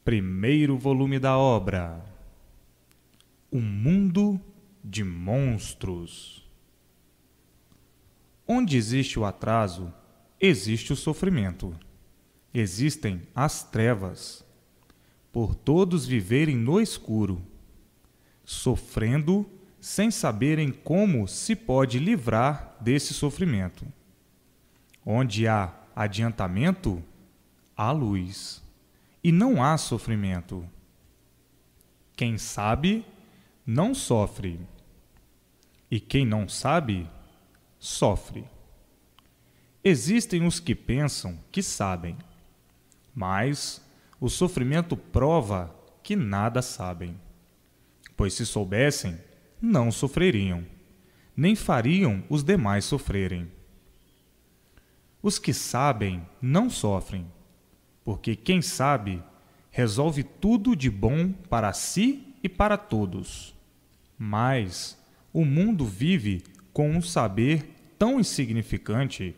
Primeiro volume da obra: O Mundo de Monstros. Onde existe o atraso, existe o sofrimento. Existem as trevas, por todos viverem no escuro, sofrendo sem saberem como se pode livrar desse sofrimento. Onde há adiantamento, há luz, e não há sofrimento. Quem sabe, não sofre, e quem não sabe, sofre. Existem os que pensam que sabem, mas o sofrimento prova que nada sabem, pois se soubessem, não sofreriam, nem fariam os demais sofrerem. Os que sabem não sofrem, porque quem sabe resolve tudo de bom para si e para todos. Mas o mundo vive com um saber tão insignificante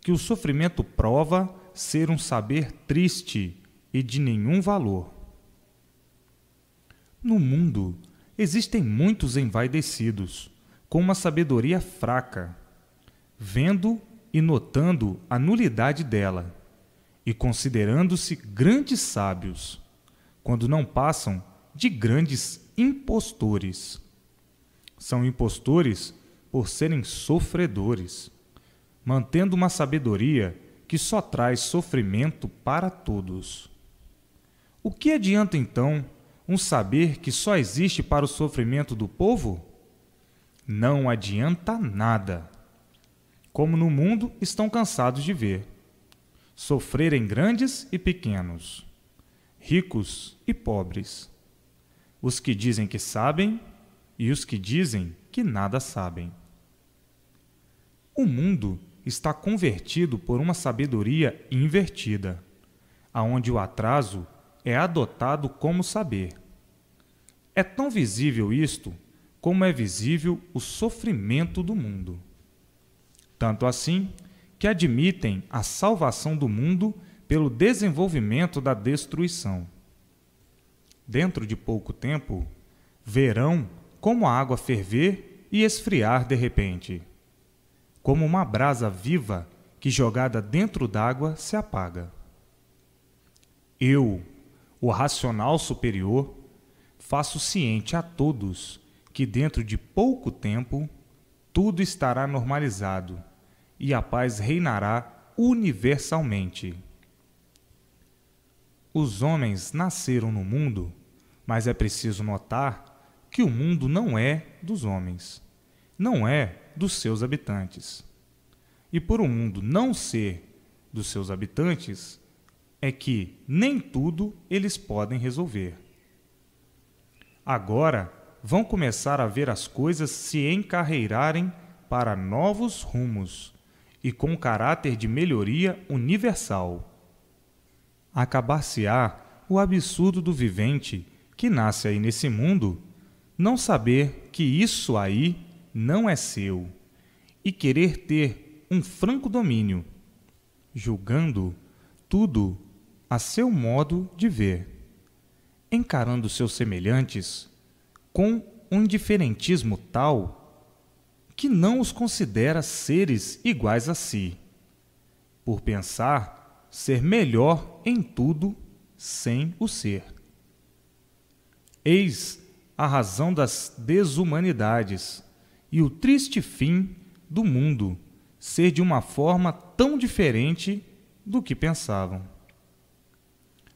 que o sofrimento prova ser um saber triste e de nenhum valor. No mundo existem muitos envaidecidos, com uma sabedoria fraca, vendo e notando a nulidade dela, e considerando-se grandes sábios, quando não passam de grandes impostores. São impostores por serem sofredores, mantendo uma sabedoria que só traz sofrimento para todos. O que adianta, então, um saber que só existe para o sofrimento do povo? Não adianta nada. Como no mundo estão cansados de ver, sofrerem grandes e pequenos, ricos e pobres, os que dizem que sabem e os que dizem que nada sabem. O mundo está convertido por uma sabedoria invertida, aonde o atraso é adotado como saber. É tão visível isto como é visível o sofrimento do mundo. Tanto assim que admitem a salvação do mundo pelo desenvolvimento da destruição. Dentro de pouco tempo, verão como a água ferver e esfriar de repente, como uma brasa viva que jogada dentro d'água se apaga. Eu, o racional superior, faço ciente a todos que dentro de pouco tempo tudo estará normalizado e a paz reinará universalmente. Os homens nasceram no mundo, mas é preciso notar que o mundo não é dos homens, não é dos seus habitantes. E por o mundo não ser dos seus habitantes, é que nem tudo eles podem resolver. Agora vão começar a ver as coisas se encarreirarem para novos rumos e com caráter de melhoria universal. Acabar-se-á o absurdo do vivente que nasce aí nesse mundo não saber que isso aí não é seu e querer ter um franco domínio, julgando tudo a seu modo de ver, encarando seus semelhantes com um indiferentismo tal que não os considera seres iguais a si, por pensar ser melhor em tudo sem o ser. Eis a razão das desumanidades e o triste fim do mundo ser de uma forma tão diferente do que pensavam.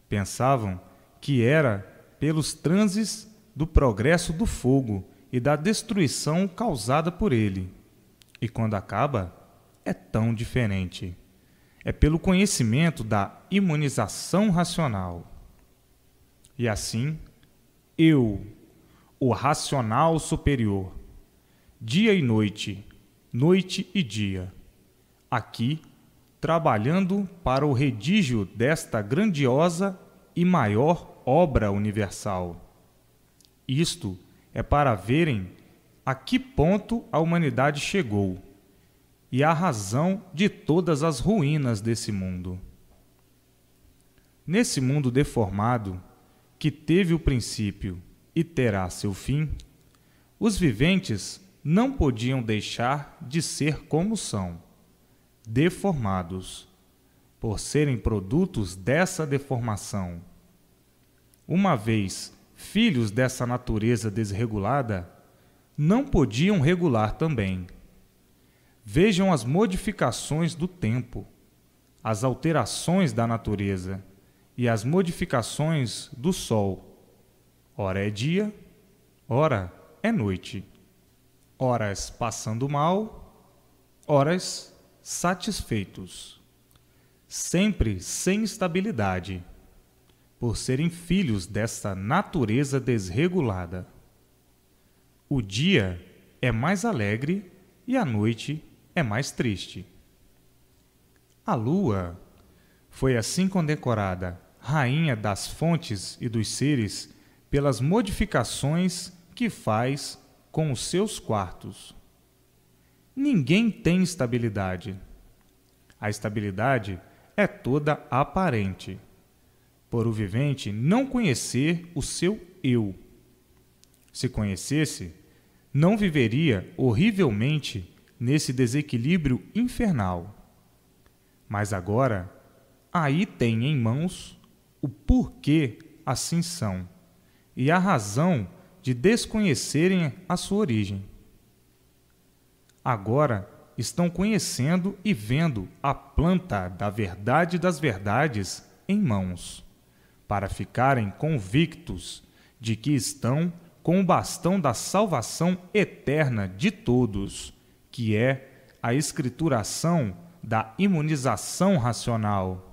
Pensavam que era pelos transes do progresso do fogo e da destruição causada por ele. E quando acaba, é tão diferente. É pelo conhecimento da imunização racional. E assim, eu, o racional superior, dia e noite, noite e dia, aqui, trabalhando para o redígio desta grandiosa e maior obra universal. Isto é para verem a que ponto a humanidade chegou e a razão de todas as ruínas desse mundo. Nesse mundo deformado, que teve o princípio e terá seu fim, os viventes não podiam deixar de ser como são, deformados, por serem produtos dessa deformação. Uma vez filhos dessa natureza desregulada, não podiam regular também. Vejam as modificações do tempo, as alterações da natureza e as modificações do sol. Ora é dia, ora é noite. Horas passando mal, horas satisfeitos. Sempre sem estabilidade, por serem filhos dessa natureza desregulada. O dia é mais alegre e a noite é mais triste. A lua foi assim condecorada rainha das fontes e dos seres pelas modificações que faz com os seus quartos. Ninguém tem estabilidade. A estabilidade é toda aparente, por o vivente não conhecer o seu eu. Se conhecesse, não viveria horrivelmente nesse desequilíbrio infernal. Mas agora, aí tem em mãos o porquê assim são e a razão de desconhecerem a sua origem. Agora estão conhecendo e vendo a planta da verdade das verdades em mãos, para ficarem convictos de que estão com o bastão da salvação eterna de todos, que é a escrituração da imunização racional.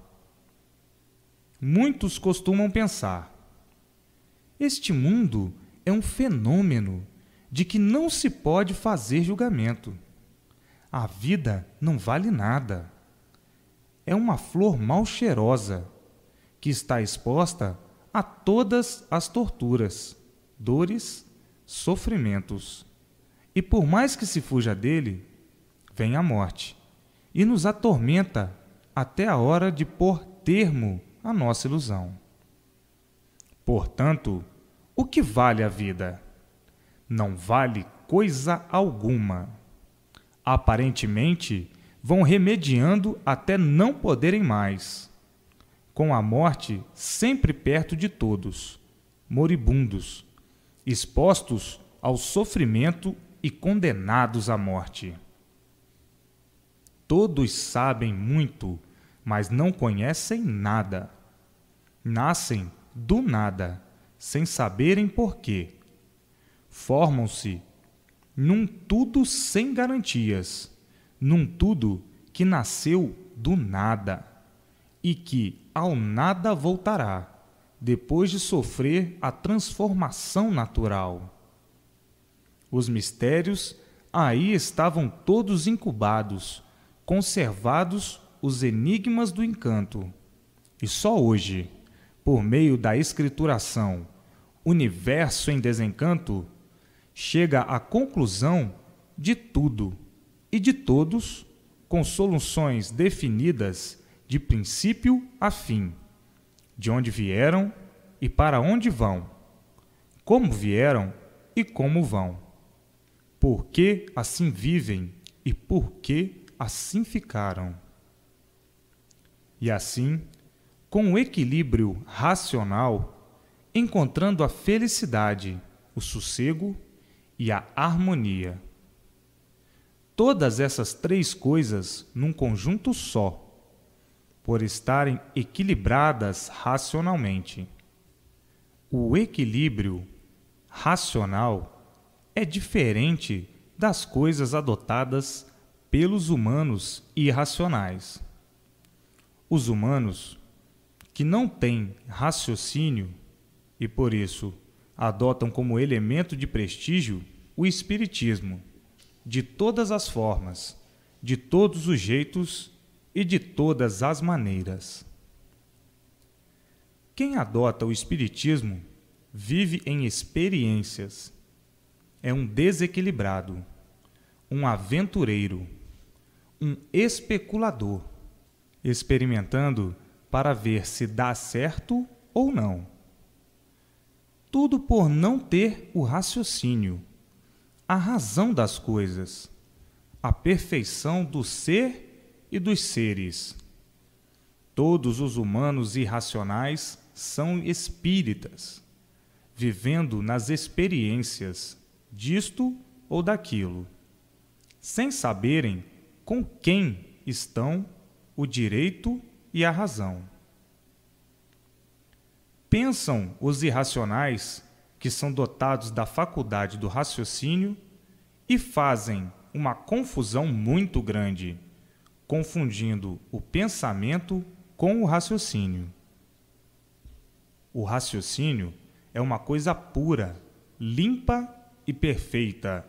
Muitos costumam pensar: este mundo é um fenômeno de que não se pode fazer julgamento. A vida não vale nada. É uma flor mal cheirosa, que está exposta a todas as torturas, dores, sofrimentos. E por mais que se fuja dele, vem a morte e nos atormenta até a hora de pôr termo à nossa ilusão. Portanto, o que vale a vida? Não vale coisa alguma. Aparentemente, vão remediando até não poderem mais, com a morte sempre perto de todos, moribundos, expostos ao sofrimento e condenados à morte. Todos sabem muito, mas não conhecem nada. Nascem do nada, sem saberem porquê. Formam-se num tudo sem garantias, num tudo que nasceu do nada e que ao nada voltará, depois de sofrer a transformação natural. Os mistérios aí estavam todos incubados, conservados os enigmas do encanto. E só hoje, por meio da escrituração, universo em desencanto, chega à conclusão de tudo e de todos, com soluções definidas de princípio a fim, de onde vieram e para onde vão, como vieram e como vão, por que assim vivem e por que assim ficaram. E assim, com o equilíbrio racional, encontrando a felicidade, o sossego e a harmonia. Todas essas três coisas num conjunto só, por estarem equilibradas racionalmente. O equilíbrio racional é diferente das coisas adotadas pelos humanos irracionais. Os humanos, que não têm raciocínio e por isso adotam como elemento de prestígio o espiritismo, de todas as formas, de todos os jeitos e de todas as maneiras. Quem adota o espiritismo vive em experiências. É um desequilibrado, um aventureiro, um especulador, experimentando para ver se dá certo ou não. Tudo por não ter o raciocínio, a razão das coisas, a perfeição do ser e dos seres. Todos os humanos irracionais são espíritas, vivendo nas experiências disto ou daquilo, sem saberem com quem estão o direito e a razão. Pensam os irracionais, que são dotados da faculdade do raciocínio, e fazem uma confusão muito grande, confundindo o pensamento com o raciocínio. O raciocínio é uma coisa pura, limpa e perfeita,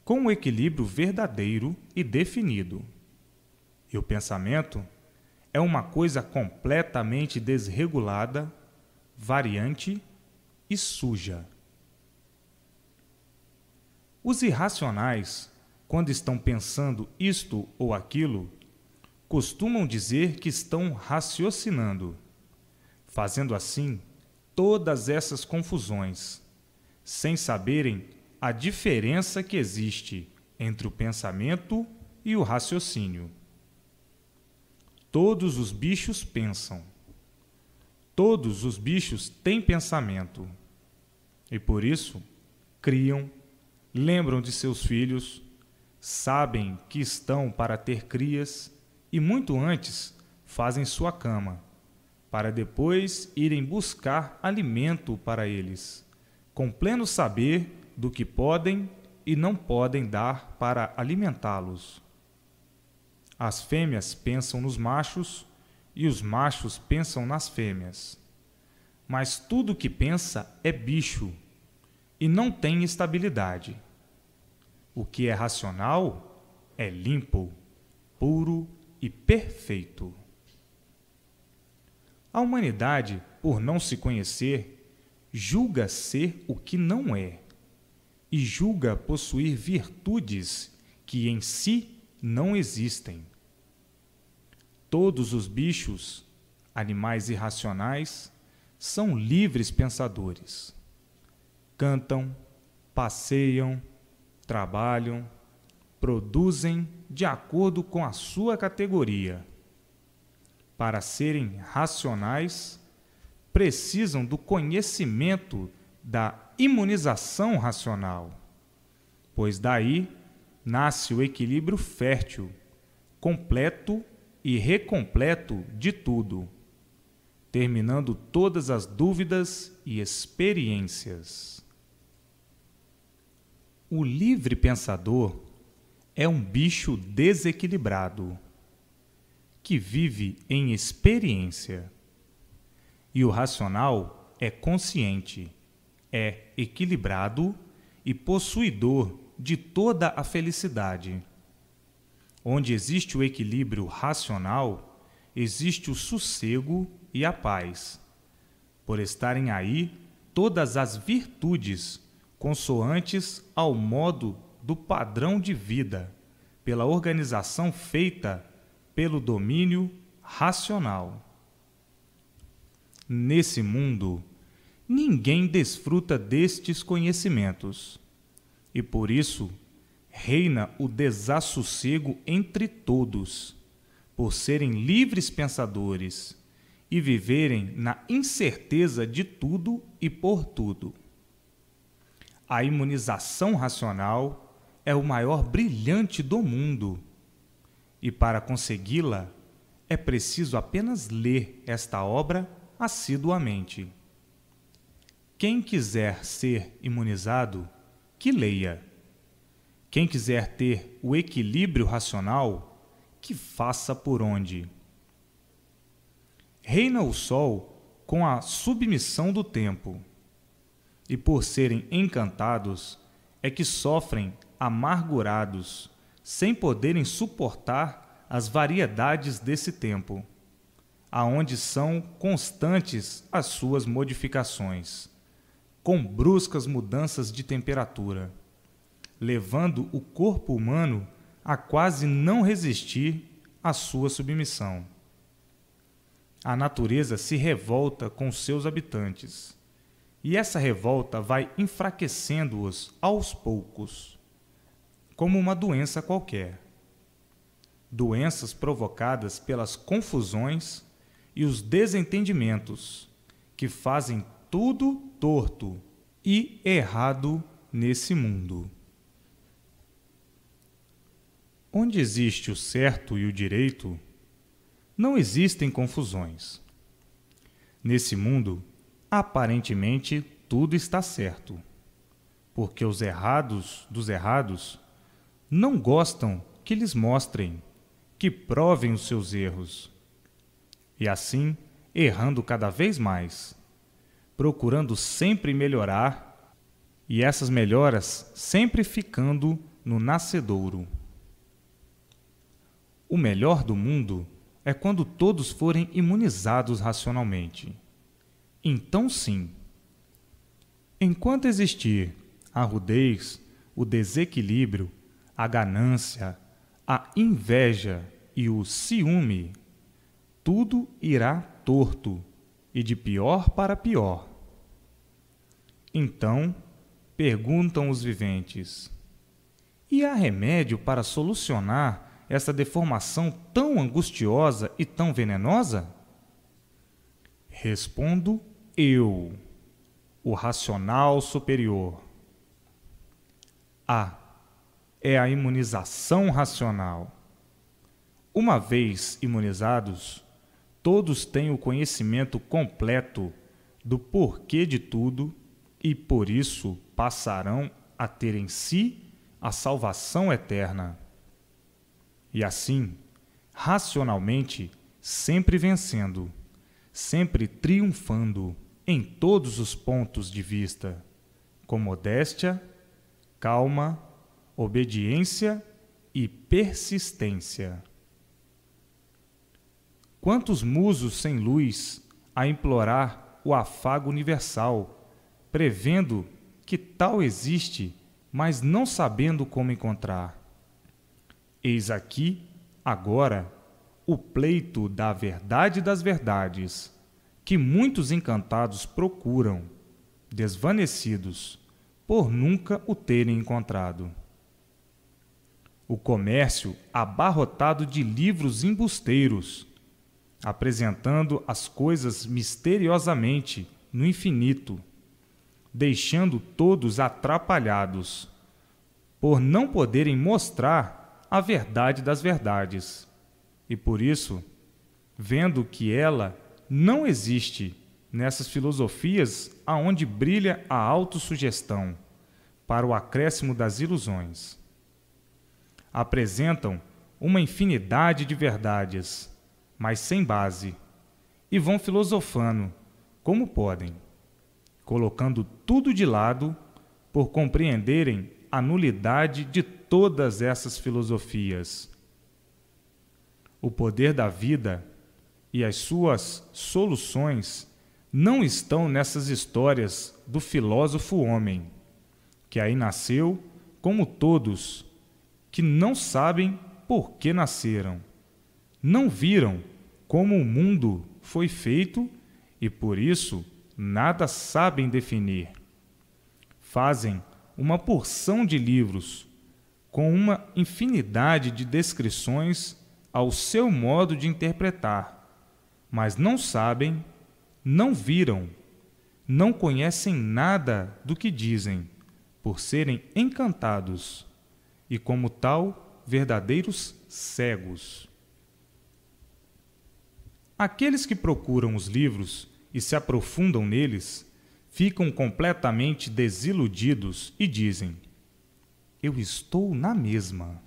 com um equilíbrio verdadeiro e definido. E o pensamento é uma coisa completamente desregulada, variante e suja. Os irracionais, quando estão pensando isto ou aquilo, costumam dizer que estão raciocinando, fazendo assim todas essas confusões, sem saberem a diferença que existe entre o pensamento e o raciocínio. Todos os bichos pensam. Todos os bichos têm pensamento. E por isso, criam, lembram de seus filhos, sabem que estão para ter crias e muito antes fazem sua cama, para depois irem buscar alimento para eles, com pleno saber do que podem e não podem dar para alimentá-los. As fêmeas pensam nos machos e os machos pensam nas fêmeas. Mas tudo que pensa é bicho e não tem estabilidade. O que é racional é limpo, puro e perfeito. A humanidade, por não se conhecer, julga ser o que não é e julga possuir virtudes que em si não existem. Todos os bichos, animais irracionais, são livres pensadores. Cantam, passeiam, trabalham, produzem de acordo com a sua categoria. Para serem racionais, precisam do conhecimento da imunização racional, pois daí nasce o equilíbrio fértil, completo e recompleto de tudo, terminando todas as dúvidas e experiências. O livre pensador é um bicho desequilibrado, que vive em experiência. E o racional é consciente, é equilibrado e possuidor de toda a felicidade. Onde existe o equilíbrio racional, existe o sossego e a paz, por estarem aí todas as virtudes consoantes ao modo do padrão de vida, pela organização feita pelo domínio racional. Nesse mundo, ninguém desfruta destes conhecimentos, e por isso reina o desassossego entre todos, por serem livres pensadores e viverem na incerteza de tudo e por tudo. A imunização racional é o maior brilhante do mundo, e para consegui-la é preciso apenas ler esta obra assiduamente. Quem quiser ser imunizado, que leia. Quem quiser ter o equilíbrio racional, que faça por onde. Reina o sol com a submissão do tempo, e por serem encantados é que sofrem amargurados, sem poderem suportar as variedades desse tempo, aonde são constantes as suas modificações, com bruscas mudanças de temperatura, levando o corpo humano a quase não resistir à sua submissão. A natureza se revolta com seus habitantes, e essa revolta vai enfraquecendo-os aos poucos, como uma doença qualquer. Doenças provocadas pelas confusões e os desentendimentos que fazem tudo torto e errado nesse mundo. Onde existe o certo e o direito, não existem confusões. Nesse mundo, aparentemente, tudo está certo, porque os errados dos errados não gostam que lhes mostrem, que provem os seus erros. E assim, errando cada vez mais, procurando sempre melhorar, e essas melhoras sempre ficando no nascedouro. O melhor do mundo é quando todos forem imunizados racionalmente. Então sim. Enquanto existir a rudez, o desequilíbrio, a ganância, a inveja e o ciúme, tudo irá torto e de pior para pior. Então, perguntam os viventes: e há remédio para solucionar essa deformação tão angustiosa e tão venenosa? Respondo eu, o racional superior. É a imunização racional. Uma vez imunizados, todos têm o conhecimento completo do porquê de tudo e, por isso, passarão a ter em si a salvação eterna. E assim, racionalmente, sempre vencendo, sempre triunfando em todos os pontos de vista, com modéstia, calma, obediência e persistência. Quantos musos sem luz a implorar o afago universal, prevendo que tal existe, mas não sabendo como encontrar. Eis aqui, agora, o pleito da verdade das verdades, que muitos encantados procuram, desvanecidos, por nunca o terem encontrado. O comércio abarrotado de livros embusteiros, apresentando as coisas misteriosamente no infinito, deixando todos atrapalhados, por não poderem mostrar a verdade das verdades, e por isso, vendo que ela não existe nessas filosofias aonde brilha a autossugestão para o acréscimo das ilusões. Apresentam uma infinidade de verdades, mas sem base, e vão filosofando como podem, colocando tudo de lado por compreenderem a nulidade de todas essas filosofias. O poder da vida e as suas soluções não estão nessas histórias do filósofo homem, que aí nasceu como todos, que não sabem por que nasceram, não viram como o mundo foi feito e por isso nada sabem definir. Fazem uma porção de livros com uma infinidade de descrições ao seu modo de interpretar, mas não sabem, não viram, não conhecem nada do que dizem, por serem encantados e, como tal, verdadeiros cegos. Aqueles que procuram os livros e se aprofundam neles ficam completamente desiludidos e dizem: eu estou na mesma.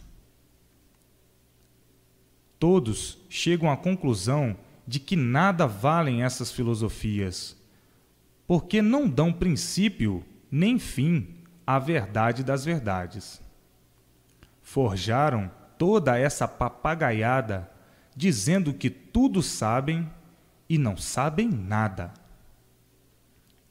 Todos chegam à conclusão de que nada valem essas filosofias, porque não dão princípio nem fim à verdade das verdades. Forjaram toda essa papagaiada, dizendo que tudo sabem e não sabem nada.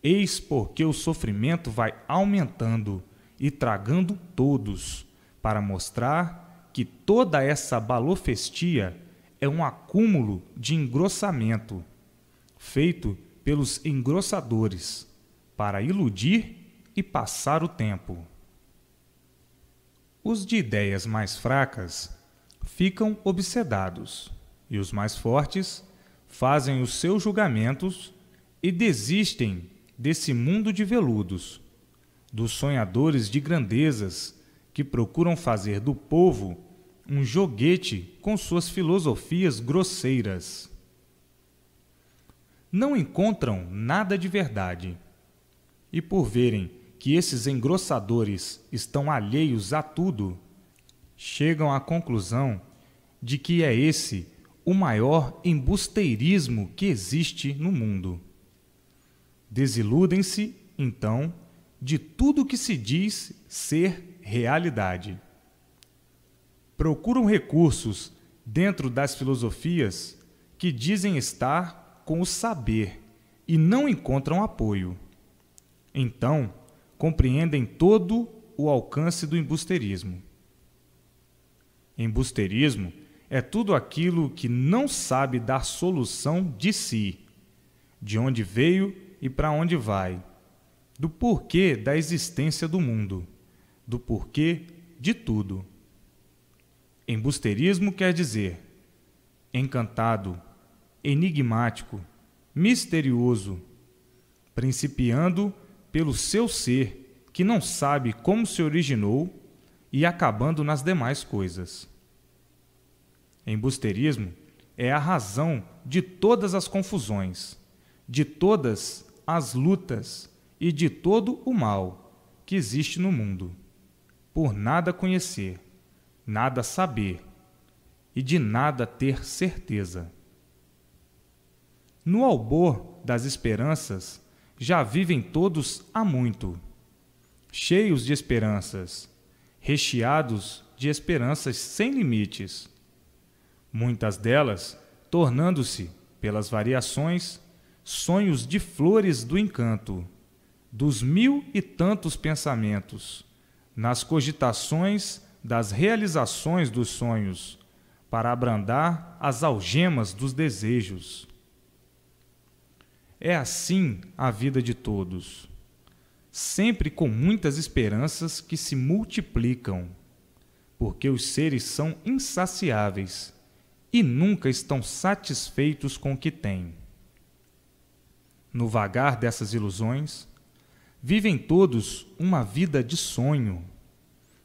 Eis porque o sofrimento vai aumentando e tragando todos, para mostrar que toda essa balofestia é um acúmulo de engrossamento, feito pelos engrossadores, para iludir e passar o tempo. Os de ideias mais fracas ficam obsedados, e os mais fortes fazem os seus julgamentos e desistem desse mundo de veludos, dos sonhadores de grandezas que procuram fazer do povo um joguete com suas filosofias grosseiras. Não encontram nada de verdade, e por verem que esses engrossadores estão alheios a tudo, chegam à conclusão de que é esse o maior embusteirismo que existe no mundo. Desiludem-se, então, de tudo que se diz ser realidade. Procuram recursos dentro das filosofias que dizem estar com o saber e não encontram apoio. Então, compreendem todo o alcance do embusteirismo. Embusteirismo é tudo aquilo que não sabe dar solução de si, de onde veio e para onde vai, do porquê da existência do mundo, do porquê de tudo. Embusteirismo quer dizer encantado, enigmático, misterioso, principiando pelo seu ser que não sabe como se originou e acabando nas demais coisas. Embusteirismo é a razão de todas as confusões, de todas as lutas e de todo o mal que existe no mundo, por nada conhecer, nada saber e de nada ter certeza. No albor das esperanças já vivem todos há muito, cheios de esperanças, recheados de esperanças sem limites, muitas delas tornando-se, pelas variações, sonhos de flores do encanto, dos mil e tantos pensamentos, nas cogitações das realizações dos sonhos, para abrandar as algemas dos desejos. É assim a vida de todos, sempre com muitas esperanças que se multiplicam, porque os seres são insaciáveis e nunca estão satisfeitos com o que têm. No vagar dessas ilusões, vivem todos uma vida de sonho,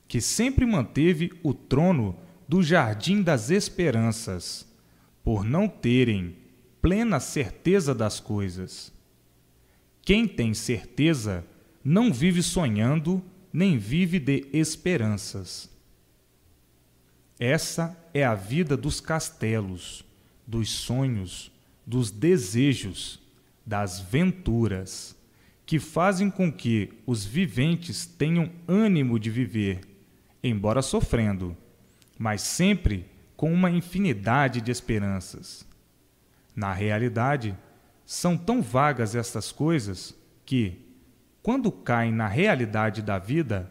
que sempre manteve o trono do jardim das esperanças, por não terem plena certeza das coisas. Quem tem certeza não vive sonhando, nem vive de esperanças. Essa é a vida dos castelos, dos sonhos, dos desejos, das venturas, que fazem com que os viventes tenham ânimo de viver, embora sofrendo, mas sempre com uma infinidade de esperanças. Na realidade, são tão vagas estas coisas que, quando caem na realidade da vida,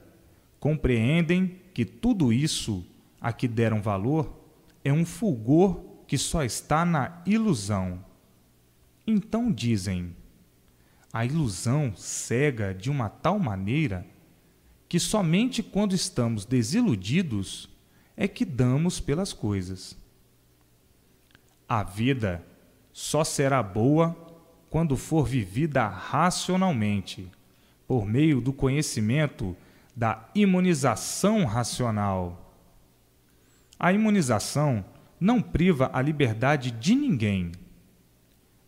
compreendem que tudo isso a que deram valor é um fulgor que só está na ilusão. Então dizem: a ilusão cega de uma tal maneira que somente quando estamos desiludidos é que damos pelas coisas. A vida só será boa quando for vivida racionalmente, por meio do conhecimento da imunização racional. A imunização não priva a liberdade de ninguém.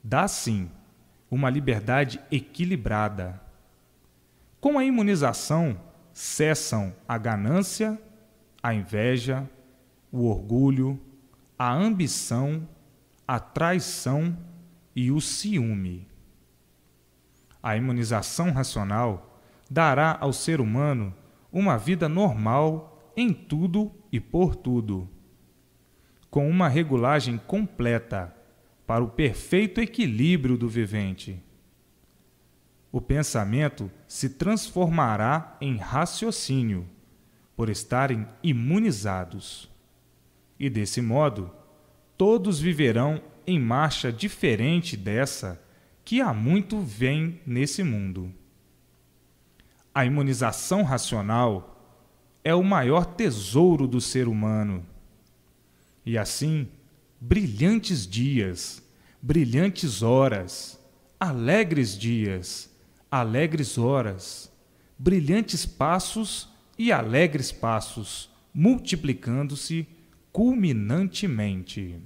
Dá, sim, uma liberdade equilibrada. Com a imunização, cessam a ganância, a inveja, o orgulho, a ambição, a traição e o ciúme. A imunização racional dará ao ser humano uma vida normal em tudo e por tudo, com uma regulagem completa para o perfeito equilíbrio do vivente. O pensamento se transformará em raciocínio, por estarem imunizados. E desse modo, todos viverão em marcha diferente dessa que há muito vem nesse mundo. A imunização racional é o maior tesouro do ser humano. E assim, brilhantes dias, brilhantes horas, alegres dias, alegres horas, brilhantes passos e alegres passos, multiplicando-se culminantemente.